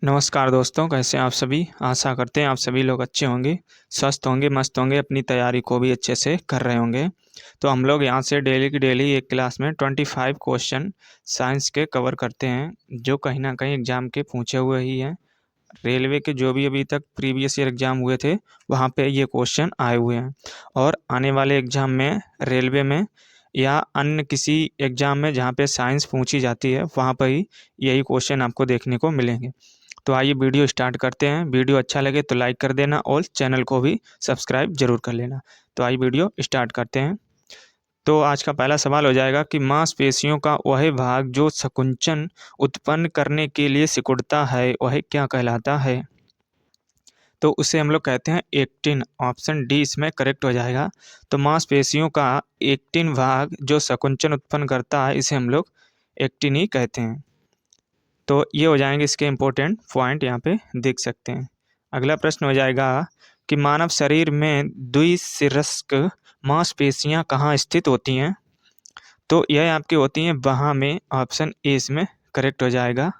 नमस्कार दोस्तों, कैसे हैं आप सभी। आशा करते हैं आप सभी लोग अच्छे होंगे, स्वस्थ होंगे, मस्त होंगे, अपनी तैयारी को भी अच्छे से कर रहे होंगे। तो हम लोग यहाँ से डेली की डेली एक क्लास में 25 क्वेश्चन साइंस के कवर करते हैं, जो कहीं ना कहीं एग्ज़ाम के पूछे हुए ही हैं। रेलवे के जो भी अभी तक प्रीवियस ईयर एग्ज़ाम हुए थे, वहाँ पे ये क्वेश्चन आए हुए हैं। और आने वाले एग्ज़ाम में रेलवे में या अन्य किसी एग्ज़ाम में जहाँ पे साइंस पूछी जाती है, वहाँ पर ही यही क्वेश्चन आपको देखने को मिलेंगे। तो आइए वीडियो स्टार्ट करते हैं। वीडियो अच्छा लगे तो लाइक कर देना और चैनल को भी सब्सक्राइब जरूर कर लेना। तो आइए वीडियो स्टार्ट करते हैं। तो आज का पहला सवाल हो जाएगा कि मांसपेशियों का वह भाग जो संकुचन उत्पन्न करने के लिए सिकुड़ता है, वह क्या कहलाता है। तो उसे हम लोग कहते हैं एक्टिन। ऑप्शन डी इसमें करेक्ट हो जाएगा। तो मांसपेशियों का एक्टिन भाग जो संकुचन उत्पन्न करता है, इसे हम लोग एक्टिन ही कहते हैं। तो ये हो जाएंगे इसके इम्पोर्टेंट पॉइंट, यहाँ पे देख सकते हैं। अगला प्रश्न हो जाएगा कि मानव शरीर में द्विशिरस्क मांसपेशियां कहाँ स्थित होती हैं। तो यह आपकी होती हैं बाह में। ऑप्शन ए इसमें करेक्ट हो जाएगा।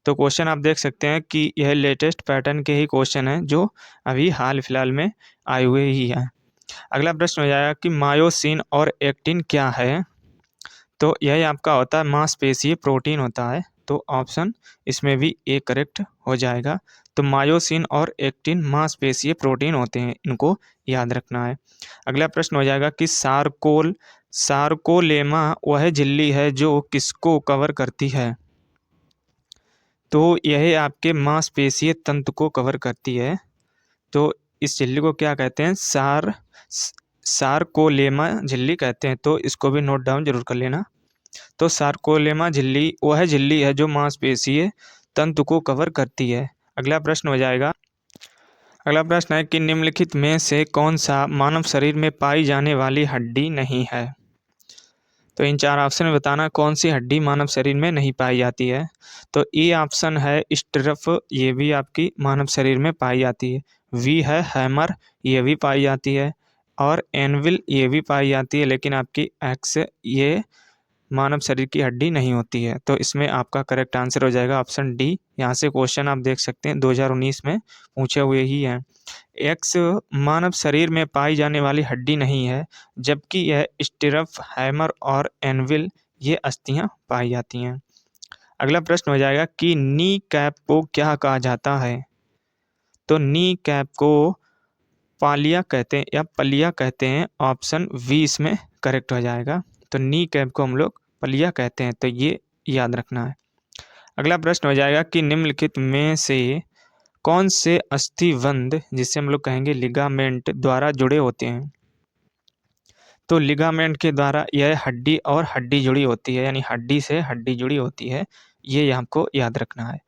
तो क्वेश्चन आप देख सकते हैं कि यह लेटेस्ट पैटर्न के ही क्वेश्चन है, जो अभी हाल फिलहाल में आए हुए ही हैं। अगला प्रश्न हो जाएगा कि मायोसिन और एक्टिन क्या है। तो यह आपका होता है मांसपेशीय प्रोटीन होता है। तो ऑप्शन इसमें भी ए करेक्ट हो जाएगा। तो मायोसिन और एक्टिन मांसपेशीय प्रोटीन होते हैं, इनको याद रखना है। अगला प्रश्न हो जाएगा कि सार्कोलेमा वह झिल्ली है जो किसको कवर करती है। तो यह आपके मांसपेशीय तंत्र को कवर करती है। तो इस झिल्ली को क्या कहते हैं, सार्कोलेमा झिल्ली कहते हैं। तो इसको भी नोट डाउन जरूर कर लेना। तो सार्कोलेमा झिल्ली वह झिल्ली है जो मांसपेशीय तंतु को कवर करती है। अगला प्रश्न हो जाएगा। अगला प्रश्न है कि निम्नलिखित में से कौन सा मानव शरीर में पाई जाने वाली हड्डी नहीं है। तो इन चार ऑप्शन में बताना कौन सी हड्डी मानव शरीर में नहीं पाई जाती है। तो ए ऑप्शन है स्टिरप, ये भी आपकी मानव शरीर में पाई जाती है। वी है हैमर, ये भी पाई जाती है। और एनविल ये भी पाई जाती है, लेकिन आपकी एक्स ये मानव शरीर की हड्डी नहीं होती है। तो इसमें आपका करेक्ट आंसर हो जाएगा ऑप्शन डी। यहाँ से क्वेश्चन आप देख सकते हैं 2019 में पूछे हुए ही हैं। एक्स मानव शरीर में पाई जाने वाली हड्डी नहीं है, जबकि यह स्टिरप, हैमर और एनविल ये अस्थियां पाई जाती हैं। अगला प्रश्न हो जाएगा कि नी कैप को क्या कहा जाता है। तो नी कैप को पालिया कहते हैं या पलिया कहते हैं। ऑप्शन वी इसमें करेक्ट हो जाएगा। तो नी कैप को हम लोग पलिया कहते हैं, तो ये याद रखना है। अगला प्रश्न हो जाएगा कि निम्नलिखित में से कौन से अस्थिबंध, जिसे हम लोग कहेंगे लिगामेंट, द्वारा जुड़े होते हैं। तो लिगामेंट के द्वारा यह हड्डी और हड्डी जुड़ी होती है, यानी हड्डी से हड्डी जुड़ी होती है, ये आपको याद रखना है।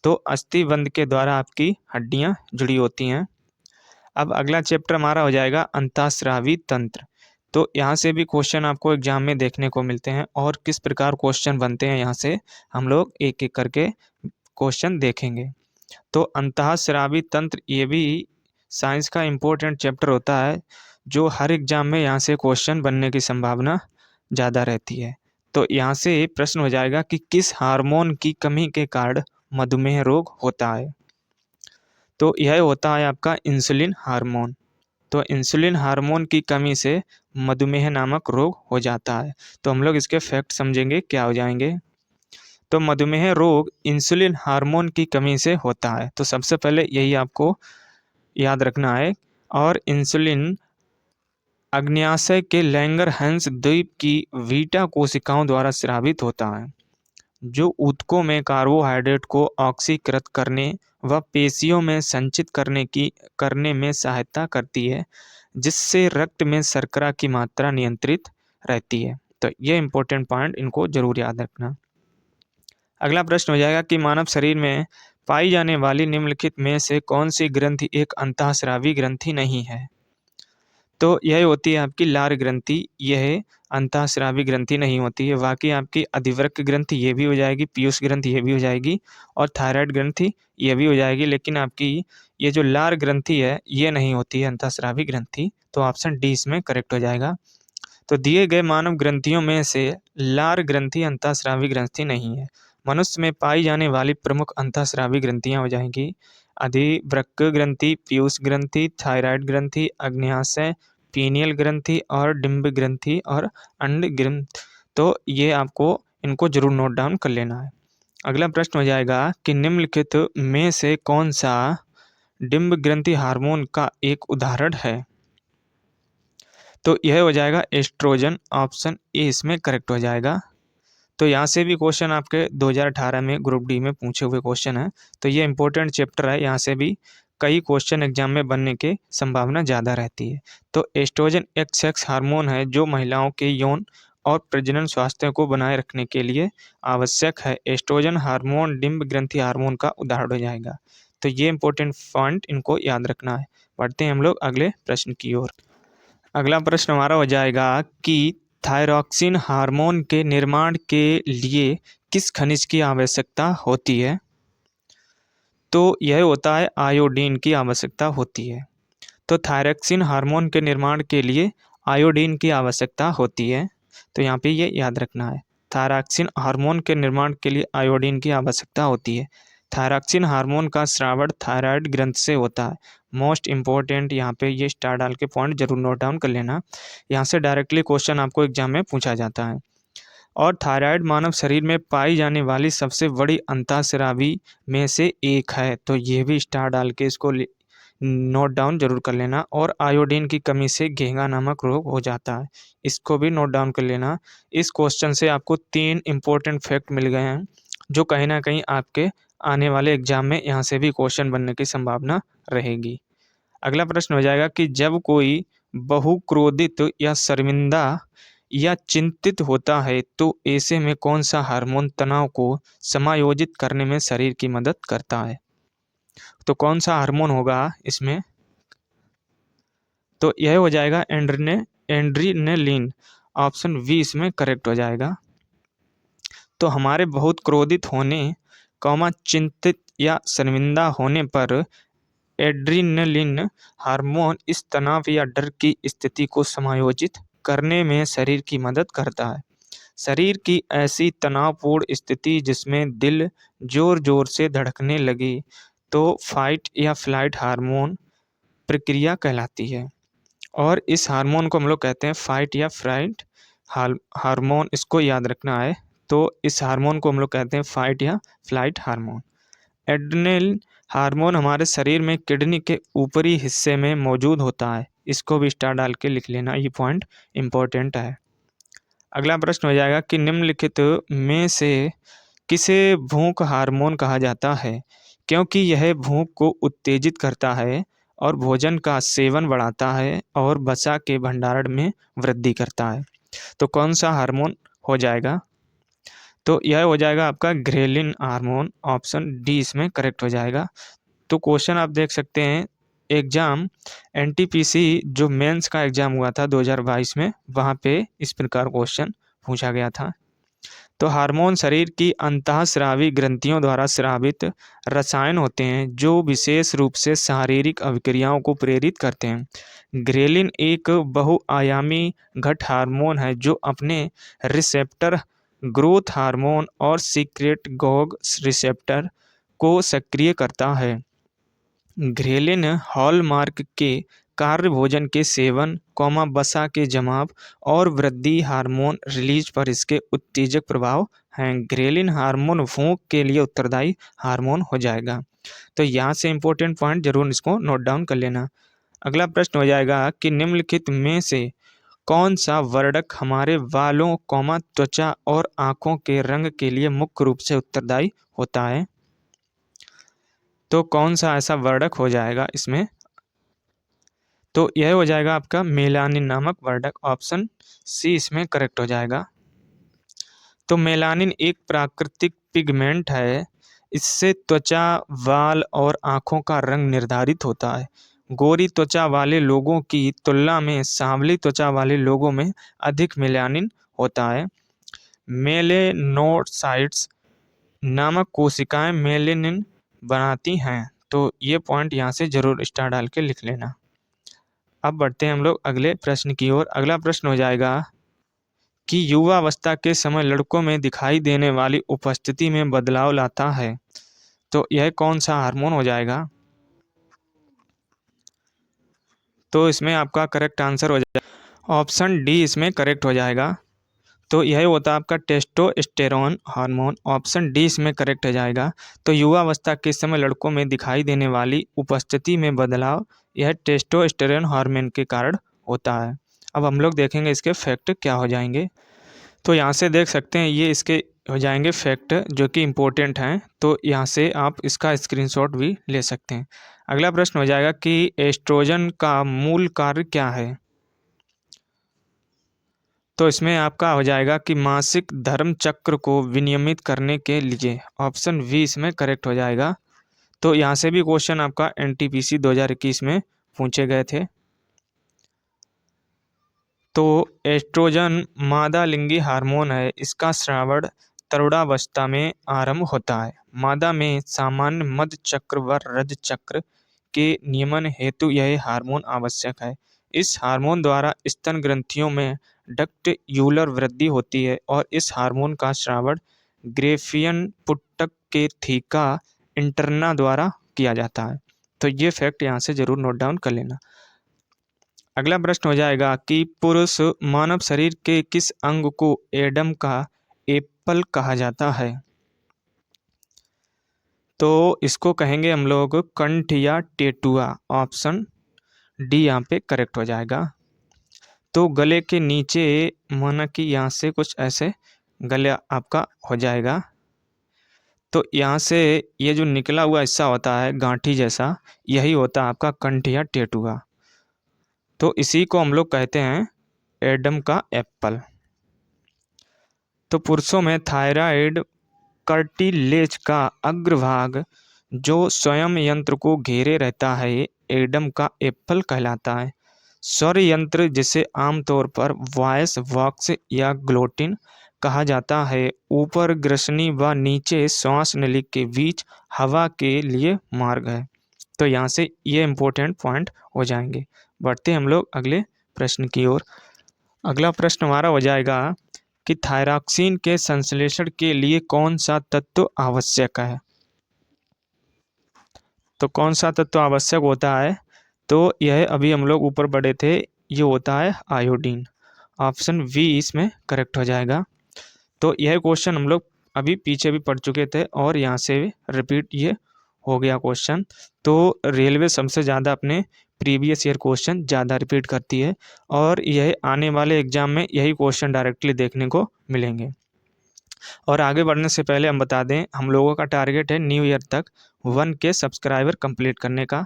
तो अस्थिबंध के द्वारा आपकी हड्डियां जुड़ी होती हैं। अब अगला चैप्टर हमारा हो जाएगा अंतःस्रावी तंत्र। तो यहाँ से भी क्वेश्चन आपको एग्जाम में देखने को मिलते हैं, और किस प्रकार क्वेश्चन बनते हैं यहाँ से हम लोग एक एक करके क्वेश्चन देखेंगे। तो अंतःस्रावी तंत्र ये भी साइंस का इम्पोर्टेंट चैप्टर होता है, जो हर एग्जाम में यहाँ से क्वेश्चन बनने की संभावना ज़्यादा रहती है। तो यहाँ से प्रश्न हो जाएगा कि किस हार्मोन की कमी के कारण मधुमेह रोग होता है। तो यह होता है आपका इंसुलिन हार्मोन। तो इंसुलिन हार्मोन की कमी से मधुमेह नामक रोग हो जाता है। तो हम लोग इसके फैक्ट समझेंगे क्या हो जाएंगे। तो मधुमेह रोग इंसुलिन हार्मोन की कमी से होता है। तो सबसे पहले यही आपको याद रखना है। और इंसुलिन अग्न्याशय के लैंगरहैंस द्वीप की बीटा कोशिकाओं द्वारा स्रावित होता है, जो ऊतकों में कार्बोहाइड्रेट को ऑक्सीकृत करने व पेशियों में संचित करने में सहायता करती है, जिससे रक्त में शर्करा की मात्रा नियंत्रित रहती है। तो ये इंपॉर्टेंट पॉइंट, इनको जरूर याद रखना। अगला प्रश्न हो जाएगा कि मानव शरीर में पाई जाने वाली निम्नलिखित में से कौन सी ग्रंथि एक अंतःस्रावी ग्रंथि नहीं है। तो यह होती है आपकी लार ग्रंथि। यह अंतःस्रावी ग्रंथि नहीं होती है। बाकी आपकी अधिवृक्क ग्रंथि ये भी हो जाएगी, पीयूष ग्रंथि ये भी हो जाएगी, और थायराइड ग्रंथि ये भी हो जाएगी। लेकिन आपकी ये जो लार ग्रंथि है, ये नहीं होती है अंतःस्रावी ग्रंथि। तो ऑप्शन डी इसमें करेक्ट हो जाएगा। तो दिए गए मानव ग्रंथियों में से लार ग्रंथि अंतःस्रावी ग्रंथि नहीं है। मनुष्य में पाई जाने वाली प्रमुख अंतःस्रावी ग्रंथियां हो जाएंगी अधिवृक्क ग्रंथि, पीयूष ग्रंथि, थायराइड ग्रंथि, अग्न्याशय, पीनियल ग्रंथि और डिंब ग्रंथि और अंड ग्रंथि। तो ये आपको इनको जरूर नोट डाउन कर लेना है। अगला प्रश्न हो जाएगा कि निम्नलिखित में से कौन सा डिंब ग्रंथि हार्मोन का एक उदाहरण है। तो यह हो जाएगा एस्ट्रोजन, ऑप्शन ए इसमें करेक्ट हो जाएगा। तो यहाँ से भी क्वेश्चन आपके 2018 में ग्रुप डी में पूछे हुए क्वेश्चन है। तो ये इंपॉर्टेंट चैप्टर है, यहाँ से भी कई क्वेश्चन एग्जाम में बनने की संभावना ज़्यादा रहती है। तो एस्ट्रोजन एक सेक्स हार्मोन है जो महिलाओं के यौन और प्रजनन स्वास्थ्य को बनाए रखने के लिए आवश्यक है। एस्ट्रोजन हार्मोन डिंब ग्रंथि हार्मोन का उदाहरण हो जाएगा। तो ये इंपॉर्टेंट पॉइंट इनको याद रखना है। बढ़ते हैं हम लोग अगले प्रश्न की ओर। अगला प्रश्न हमारा हो जाएगा कि थायरॉक्सिन हार्मोन के निर्माण के लिए किस खनिज की आवश्यकता होती है। तो यह होता है आयोडीन की आवश्यकता होती है। तो थायरॉक्सिन हार्मोन के निर्माण के लिए आयोडीन की आवश्यकता होती है। तो यहाँ पे ये याद रखना है, थायरॉक्सिन हार्मोन के निर्माण के लिए आयोडीन की आवश्यकता होती है। थायरॉक्सिन हार्मोन का स्रावण थायराइड ग्रंथ से होता है। मोस्ट इंपॉर्टेंट यहाँ पे ये स्टार डाल के पॉइंट जरूर नोट डाउन कर लेना। यहाँ से डायरेक्टली क्वेश्चन आपको एग्जाम में पूछा जाता है। और थायराइड मानव शरीर में पाई जाने वाली सबसे बड़ी अंतःस्रावी में से एक है। तो ये भी स्टार डाल के इसको नोट डाउन जरूर कर लेना। और आयोडीन की कमी से घेंगा नामक रोग हो जाता है, इसको भी नोट डाउन कर लेना। इस क्वेश्चन से आपको 3 इंपॉर्टेंट फैक्ट मिल गए हैं जो कहीं ना कहीं आपके आने वाले एग्जाम में यहाँ से भी क्वेश्चन बनने की संभावना रहेगी। अगला प्रश्न हो जाएगा कि जब कोई बहुक्रोधित या शर्मिंदा या चिंतित होता है तो ऐसे में कौन सा हार्मोन तनाव को समायोजित करने में शरीर की मदद करता है। तो कौन सा हार्मोन होगा इसमें। तो यह हो जाएगा एंड्रीनेलिन, ऑप्शन बी इसमें करेक्ट हो जाएगा। तो हमारे बहुत क्रोधित होने चिंतित या शर्मिंदा होने पर एड्रीनलिन हार्मोन इस तनाव या डर की स्थिति को समायोजित करने में शरीर की मदद करता है। शरीर की ऐसी तनावपूर्ण स्थिति जिसमें दिल जोर जोर से धड़कने लगे तो फाइट या फ्लाइट हार्मोन प्रक्रिया कहलाती है। और इस हार्मोन को हम लोग कहते हैं फाइट या फ्लाइट हार्मोन, इसको याद रखना है। तो इस हार्मोन को हम लोग कहते हैं फाइट या फ्लाइट हार्मोन। एड्रेनल हार्मोन हमारे शरीर में किडनी के ऊपरी हिस्से में मौजूद होता है, इसको भी स्टार डाल के लिख लेना, ये पॉइंट इंपॉर्टेंट है। अगला प्रश्न हो जाएगा कि निम्नलिखित में से किसे भूख हार्मोन कहा जाता है, क्योंकि यह भूख को उत्तेजित करता है और भोजन का सेवन बढ़ाता है और वसा के भंडारण में वृद्धि करता है। तो कौन सा हार्मोन हो जाएगा। तो यह हो जाएगा आपका ग्रेलिन हार्मोन, ऑप्शन डी इसमें करेक्ट हो जाएगा। तो क्वेश्चन आप देख सकते हैं एग्जाम एनटीपीसी जो मेंस का एग्जाम हुआ था 2022 में, वहाँ पे इस प्रकार क्वेश्चन पूछा गया था। तो हार्मोन शरीर की अंतःस्रावी ग्रंथियों द्वारा स्रावित रसायन होते हैं जो विशेष रूप से शारीरिक अभिक्रियाओं को प्रेरित करते हैं। ग्रेलिन एक बहुआयामी घट हार्मोन है जो अपने रिसेप्टर ग्रोथ हार्मोन और सीक्रेट गॉग रिसेप्टर को सक्रिय करता है। ग्रेलिन हॉलमार्क के कार्य भोजन के सेवन, वसा के जमाव और वृद्धि हार्मोन रिलीज पर इसके उत्तेजक प्रभाव हैं। ग्रेलिन हार्मोन भूख के लिए उत्तरदायी हार्मोन हो जाएगा। तो यहाँ से इंपॉर्टेंट पॉइंट जरूर इसको नोट डाउन कर लेना। अगला प्रश्न हो जाएगा कि निम्नलिखित में से कौन सा वर्णक हमारे बालों, त्वचा और आँखों के रंग के लिए मुख्य रूप से उत्तरदायी होता है। तो कौन सा ऐसा वर्णक हो जाएगा इसमें। तो यह हो जाएगा आपका मेलानिन नामक वर्णक, ऑप्शन सी इसमें करेक्ट हो जाएगा। तो मेलानिन एक प्राकृतिक पिगमेंट है, इससे त्वचा, बाल और आँखों का रंग निर्धारित होता है। गोरी त्वचा वाले लोगों की तुलना में सांवली त्वचा वाले लोगों में अधिक मेलानिन होता है। मेलेनोसाइट्स नामक कोशिकाएं मेलेनिन बनाती हैं। तो ये पॉइंट यहाँ से जरूर स्टार डाल के लिख लेना। अब बढ़ते हैं हम लोग अगले प्रश्न की ओर। अगला प्रश्न हो जाएगा कि युवावस्था के समय लड़कों में दिखाई देने वाली उपस्थिति में बदलाव लाता है। तो यह कौन सा हार्मोन हो जाएगा? तो इसमें आपका करेक्ट आंसर हो जाएगा ऑप्शन डी, इसमें करेक्ट हो जाएगा। तो यह होता है आपका टेस्टोस्टेरोन हार्मोन। ऑप्शन डी इसमें करेक्ट हो जाएगा। तो युवावस्था के समय लड़कों में दिखाई देने वाली उपस्थिति में बदलाव यह टेस्टोस्टेरोन हार्मोन के कारण होता है। अब हम लोग देखेंगे इसके फैक्ट क्या हो जाएंगे। तो यहाँ से देख सकते हैं ये इसके हो जाएंगे फैक्ट जो कि इम्पोर्टेंट हैं। तो यहाँ से आप इसका स्क्रीनशॉट भी ले सकते हैं। अगला प्रश्न हो जाएगा कि एस्ट्रोजन का मूल कार्य क्या है? तो इसमें आपका हो जाएगा कि मासिक धर्म चक्र को विनियमित करने के लिए। ऑप्शन वी इसमें करेक्ट हो जाएगा। तो यहाँ से भी क्वेश्चन आपका एनटीपीसी 2021 में पूछे गए थे। तो एस्ट्रोजन मादा लिंगी हार्मोन है। इसका स्रावण तरुणावस्था में आरंभ होता है। मादा में सामान्य मध्य चक्र व रज चक्र के नियमन हेतु यह हार्मोन आवश्यक है। इस हार्मोन द्वारा स्तन ग्रंथियों में डक्ट यूलर वृद्धि होती है और इस हार्मोन का स्रावण ग्रेफियन पुटक के थीका इंटरना द्वारा किया जाता है। तो ये फैक्ट यहाँ से जरूर नोट डाउन कर लेना। अगला प्रश्न हो जाएगा कि पुरुष मानव शरीर के किस अंग को एडम का एप्पल कहा जाता है? तो इसको कहेंगे हम लोग कंठ या टेटुआ। ऑप्शन डी यहाँ पे करेक्ट हो जाएगा। तो गले के नीचे माना कि यहाँ से कुछ ऐसे गले आपका हो जाएगा। तो यहाँ से ये जो निकला हुआ हिस्सा होता है गांठी जैसा, यही होता है आपका कंठ या टेटुआ। तो इसी को हम लोग कहते हैं एडम का एप्पल। तो पुरुषों में थायराइड कार्टिलेज का अग्रभाग जो स्वयं यंत्र को घेरे रहता है एडम का एप्पल कहलाता है। स्वर यंत्र जिसे आमतौर पर वॉइस बॉक्स या ग्लोटिन कहा जाता है ऊपर ग्रसनी व नीचे श्वास नली के बीच हवा के लिए मार्ग है। तो यहाँ से ये इम्पोर्टेंट पॉइंट हो जाएंगे। बढ़ते हम लोग अगले प्रश्न की ओर। अगला प्रश्न हमारा हो जाएगा कि थायरॉक्सिन के संश्लेषण के लिए कौन सा तत्व आवश्यक है? तो कौन सा तत्व आवश्यक होता है? तो यह अभी हम लोग ऊपर बढ़े थे, ये होता है आयोडीन। ऑप्शन वी इसमें करेक्ट हो जाएगा। तो यह क्वेश्चन हम लोग अभी पीछे भी पढ़ चुके थे और यहाँ से भी रिपीट ये हो गया क्वेश्चन। तो रेलवे सबसे ज़्यादा अपने प्रीवियस ईयर क्वेश्चन ज़्यादा रिपीट करती है और यह आने वाले एग्जाम में यही क्वेश्चन डायरेक्टली देखने को मिलेंगे। और आगे बढ़ने से पहले हम बता दें, हम लोगों का टारगेट है न्यू ईयर तक 1K सब्सक्राइबर कंप्लीट करने का।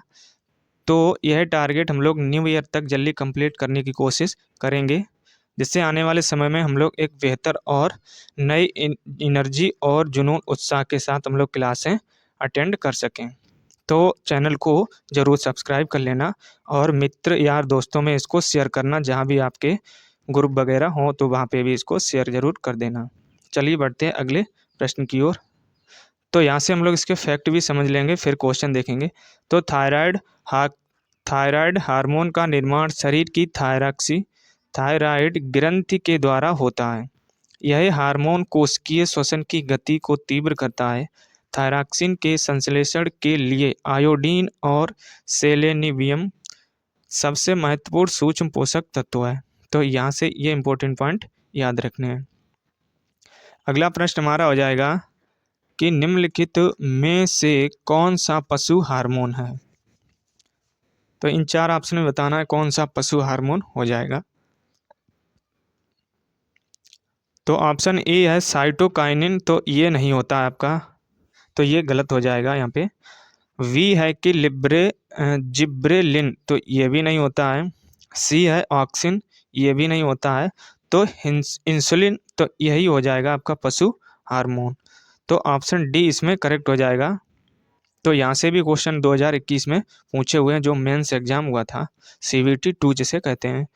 तो यह टारगेट हम लोग न्यू ईयर तक जल्दी कंप्लीट करने की कोशिश करेंगे, जिससे आने वाले समय में हम लोग एक बेहतर और नई एनर्जी और जुनून उत्साह के साथ हम लोग क्लासें अटेंड कर सकें। तो चैनल को ज़रूर सब्सक्राइब कर लेना और मित्र यार दोस्तों में इसको शेयर करना, जहाँ भी आपके ग्रुप वगैरह हो तो वहाँ पे भी इसको शेयर ज़रूर कर देना। चलिए बढ़ते हैं अगले प्रश्न की ओर। तो यहाँ से हम लोग इसके फैक्ट भी समझ लेंगे, फिर क्वेश्चन देखेंगे। तो थायराइड हार्मोन का निर्माण शरीर की थायराइड ग्रंथि के द्वारा होता है। यह हार्मोन कोशिकीय श्वसन की गति को तीव्र करता है। थायरॉक्सिन के संश्लेषण के लिए आयोडीन और सेलेनियम सबसे महत्वपूर्ण सूक्ष्म पोषक तत्व है। तो यहाँ से ये इंपॉर्टेंट पॉइंट याद रखने हैं। अगला प्रश्न हमारा हो जाएगा कि निम्नलिखित में से कौन सा पशु हार्मोन है? तो इन 4 ऑप्शन में बताना है कौन सा पशु हार्मोन हो जाएगा। तो ऑप्शन ए है साइटोकाइनिन, तो ये नहीं होता है आपका, तो ये गलत हो जाएगा यहाँ पे। वी है कि जिब्रेलिन, तो ये भी नहीं होता है। सी है ऑक्सिन, ये भी नहीं होता है। तो इंसुलिन, तो यही हो जाएगा आपका पशु हार्मोन। तो ऑप्शन डी इसमें करेक्ट हो जाएगा। तो यहाँ से भी क्वेश्चन 2021 में पूछे हुए हैं, जो मेंस एग्जाम हुआ था, CVT 2 जिसे कहते हैं।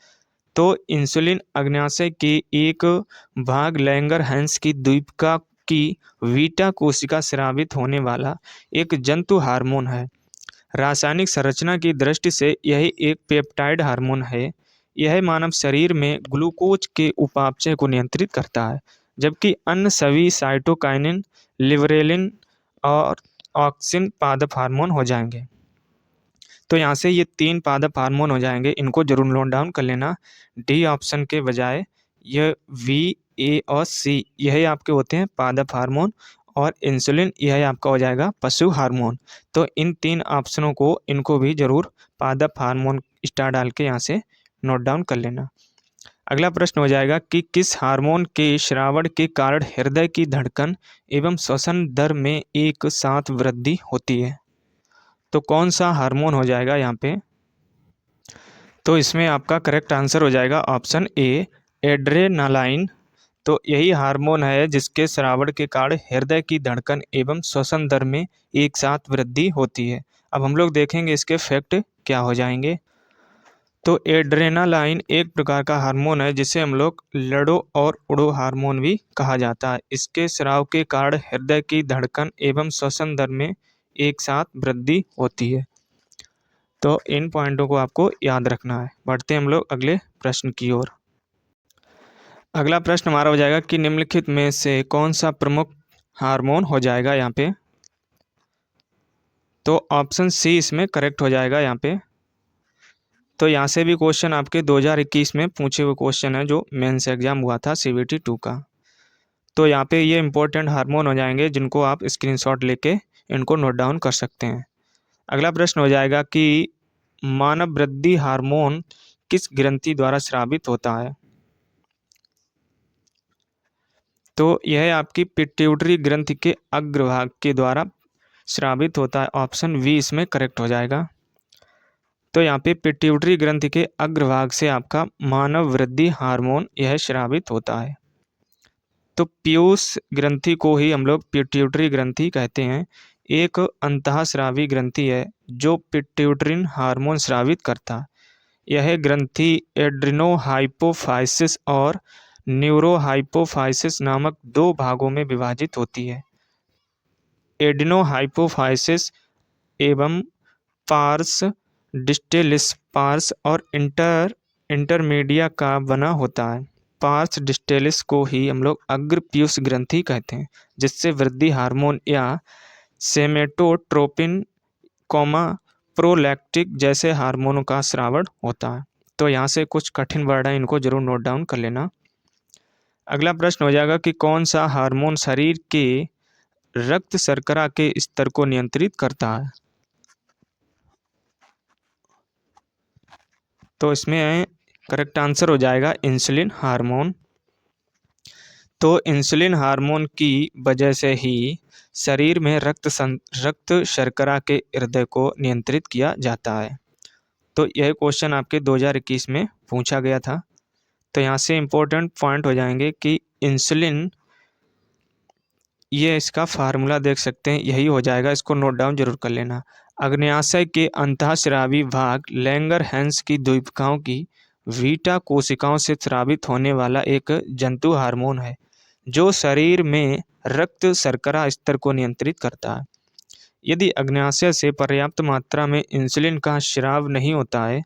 तो इंसुलिन अग्न्याशय के एक भाग लैंगरहैंस की द्वीपिका की वीटा कोशिका स्रावित होने वाला एक जंतु हार्मोन है। रासायनिक संरचना की दृष्टि से यह एक पेप्टाइड हार्मोन है। यह मानव शरीर में ग्लूकोज के उपापचय को नियंत्रित करता है, जबकि अन्य सभी साइटोकाइनिन, लिबरेलिन और ऑक्सिन पादप हार्मोन हो जाएंगे। तो यहाँ से ये 3 पादप हार्मोन हो जाएंगे, इनको जरूर नोट डाउन कर लेना। डी ऑप्शन के बजाय ये वी, ए और सी यही आपके होते हैं पादप हार्मोन, और इंसुलिन यह आपका हो जाएगा पशु हार्मोन। तो इन 3 ऑप्शनों को इनको भी जरूर पादप हार्मोन स्टार डाल के यहाँ से नोट डाउन कर लेना। अगला प्रश्न हो जाएगा कि किस हार्मोन के श्रावण के कारण हृदय की धड़कन एवं श्वसन दर में एक साथ वृद्धि होती है। तो कौन सा हार्मोन हो जाएगा यहाँ पे? तो इसमें आपका करेक्ट आंसर हो जाएगा ऑप्शन ए, एड्रेनालाइन। तो यही हार्मोन है जिसके स्रावण के कारण हृदय की धड़कन एवं श्वसन दर में एक साथ वृद्धि होती है। अब हम लोग देखेंगे इसके फैक्ट क्या हो जाएंगे। तो एड्रेनालाइन एक प्रकार का हार्मोन है जिसे हम लोग लड़ो और उड़ो हार्मोन भी कहा जाता है। इसके स्राव के कारण हृदय की धड़कन एवं श्वसन दर में एक साथ वृद्धि होती है। तो इन पॉइंटों को आपको याद रखना है। बढ़ते हैं हम लोग अगले प्रश्न की ओर। अगला प्रश्न हमारा हो जाएगा कि निम्नलिखित में से कौन सा प्रमुख हार्मोन हो जाएगा यहाँ पे। तो ऑप्शन सी इसमें करेक्ट हो जाएगा यहाँ पे। तो यहाँ से भी क्वेश्चन आपके 2021 में पूछे हुए क्वेश्चन है जो मेंस एग्जाम हुआ था CBT 2 का। तो यहाँ पे ये इंपॉर्टेंट हार्मोन हो जाएंगे जिनको आप स्क्रीनशॉट लेके इनको नोट डाउन कर सकते हैं। अगला प्रश्न हो जाएगा कि मानव वृद्धि हार्मोन किस ग्रंथि द्वारा स्रावित होता है। तो यह आपकी पिट्यूटरी ग्रंथि के अग्रभाग के द्वारा स्रावित होता है। ऑप्शन बी इसमें करेक्ट हो जाएगा। तो यहाँ पे पिट्यूटरी ग्रंथि के अग्रभाग से आपका मानव वृद्धि हार्मोन यह स्रावित होता है। तो पीयूष ग्रंथि को ही हम लोग पिट्यूटरी ग्रंथि कहते हैं। एक अंतःस्रावी ग्रंथि है जो पिट्यूटरिन हार्मोन स्रावित करता है। यह ग्रंथि एड्रिनोहाइपोफाइसिस और न्यूरोहाइपोफाइसिस नामक 2 भागों में विभाजित होती है। एडिनोहाइपोफाइसिस एवं पार्स डिस्टेलिस पार्स और इंटरमीडिया का बना होता है। पार्स डिस्टेलिस को ही हम लोग अग्र पीयूष ग्रंथि कहते हैं, जिससे वृद्धि हार्मोन या सेमेटोट्रोपिन प्रोलैक्टिक जैसे हार्मोनों का स्रावण होता है। तो यहाँ से कुछ कठिन वर्ड है, इनको जरूर नोट डाउन कर लेना। अगला प्रश्न हो जाएगा कि कौन सा हार्मोन शरीर के रक्त शर्करा के स्तर को नियंत्रित करता है। तो इसमें करेक्ट आंसर हो जाएगा इंसुलिन हार्मोन। तो इंसुलिन हार्मोन की वजह से ही शरीर में रक्त शर्करा के हृदय को नियंत्रित किया जाता है। तो यह क्वेश्चन आपके 2021 में पूछा गया था। तो यहाँ से इम्पोर्टेंट पॉइंट हो जाएंगे कि इंसुलिन, ये इसका फार्मूला देख सकते हैं, यही हो जाएगा, इसको नोट डाउन जरूर कर लेना। अग्न्याशय के अंतःस्रावी भाग लैंगरहैंस की द्वीपिकाओं की वीटा कोशिकाओं से स्रावित होने वाला एक जंतु हार्मोन है जो शरीर में रक्त शर्करा स्तर को नियंत्रित करता है। यदि अग्न्याशय से पर्याप्त मात्रा में इंसुलिन का स्राव नहीं होता है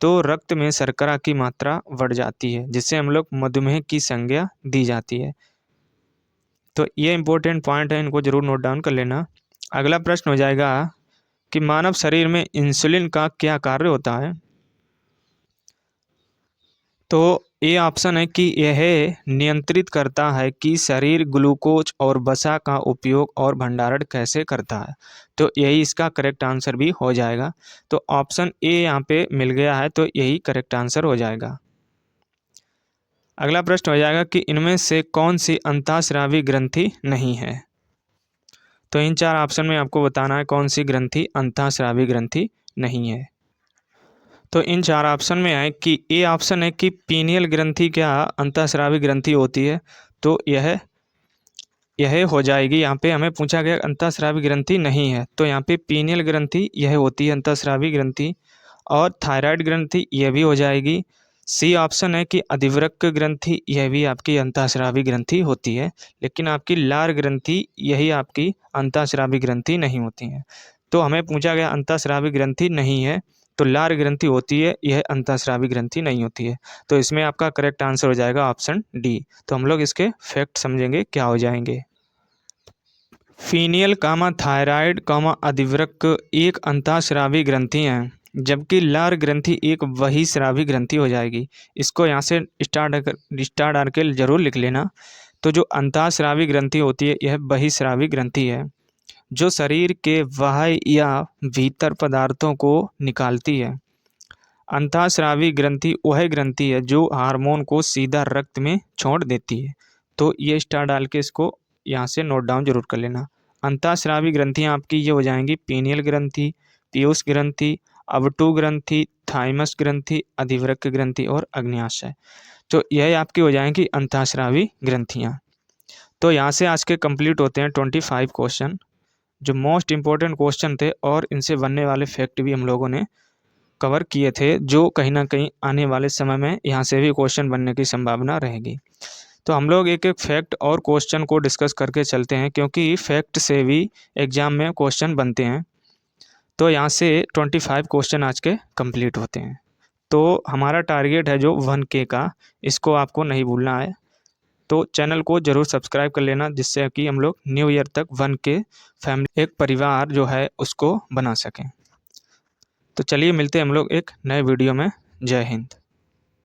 तो रक्त में शर्करा की मात्रा बढ़ जाती है, जिससे हम लोग मधुमेह की संज्ञा दी जाती है। तो ये इंपॉर्टेंट पॉइंट है, इनको जरूर नोट डाउन कर लेना। अगला प्रश्न हो जाएगा कि मानव शरीर में इंसुलिन का क्या कार्य होता है। तो ये ऑप्शन है कि यह नियंत्रित करता है कि शरीर ग्लूकोज और वसा का उपयोग और भंडारण कैसे करता है। तो यही इसका करेक्ट आंसर भी हो जाएगा। तो ऑप्शन ए यहाँ पे मिल गया है, तो यही करेक्ट आंसर हो जाएगा। अगला प्रश्न हो जाएगा कि इनमें से कौन सी अंतःस्रावी ग्रंथि नहीं है। तो इन 4 ऑप्शन में आपको बताना है कौन सी ग्रंथि अंतःस्रावी ग्रंथि नहीं है। तो इन 4 ऑप्शन में है कि ए ऑप्शन है कि पीनियल ग्रंथि क्या अंतःस्रावी ग्रंथि होती है। तो यह हो जाएगी। यहाँ पे हमें पूछा गया अंतःस्रावी ग्रंथि नहीं है, तो यहाँ पे पीनियल ग्रंथि यह होती है अंतःस्रावी ग्रंथि। और थायराइड ग्रंथि यह भी हो जाएगी। सी ऑप्शन है कि अधिवृक्क ग्रंथि यह भी आपकी अंतःस्रावी ग्रंथि होती है, लेकिन आपकी लार ग्रंथि यही आपकी अंतःस्रावी ग्रंथि नहीं होती है। तो हमें पूछा गया अंतःस्रावी ग्रंथि नहीं है, तो लार ग्रंथि होती है, यह अंतःस्रावी ग्रंथि नहीं होती है। तो इसमें आपका करेक्ट आंसर हो जाएगा ऑप्शन डी। तो हम लोग इसके फैक्ट समझेंगे क्या हो जाएंगे। फीनियल थायराइड अधिवृक्क एक अंतःस्रावी ग्रंथि है, जबकि लार ग्रंथि एक बहिस्रावी ग्रंथि हो जाएगी। इसको यहाँ से स्टार आर्के जरूर लिख लेना। तो जो अंतःस्रावी ग्रंथि होती है यह बहिस्रावी ग्रंथि है, जो शरीर के बाह्य या भीतर पदार्थों को निकालती है। अंतःस्रावी ग्रंथि वह ग्रंथि है जो हार्मोन को सीधा रक्त में छोड़ देती है। तो ये स्टार डाल के इसको यहाँ से नोट डाउन जरूर कर लेना। अंतःस्रावी ग्रंथियाँ आपकी ये हो जाएंगी पीनियल ग्रंथि, पीयूष ग्रंथि, अवटु ग्रंथि, थाइमस ग्रंथि, अधिवृक्क ग्रंथि और अग्न्याशय। तो यह आपकी हो जाएंगी अंतःस्रावी ग्रंथियाँ। तो यहाँ से आज के कंप्लीट होते हैं 25 क्वेश्चन, जो मोस्ट इंपॉर्टेंट क्वेश्चन थे, और इनसे बनने वाले फैक्ट भी हम लोगों ने कवर किए थे, जो कहीं ना कहीं आने वाले समय में यहाँ से भी क्वेश्चन बनने की संभावना रहेगी। तो हम लोग एक एक फैक्ट और क्वेश्चन को डिस्कस करके चलते हैं, क्योंकि फैक्ट से भी एग्जाम में क्वेश्चन बनते हैं। तो यहाँ से 25 क्वेश्चन आज के कंप्लीट होते हैं। तो हमारा टारगेट है जो 1K का, इसको आपको नहीं भूलना है। तो चैनल को ज़रूर सब्सक्राइब कर लेना, जिससे कि हम लोग न्यू ईयर तक 1K फैमिली, एक परिवार जो है उसको बना सकें। तो चलिए मिलते हैं हम लोग एक नए वीडियो में। जय हिंद।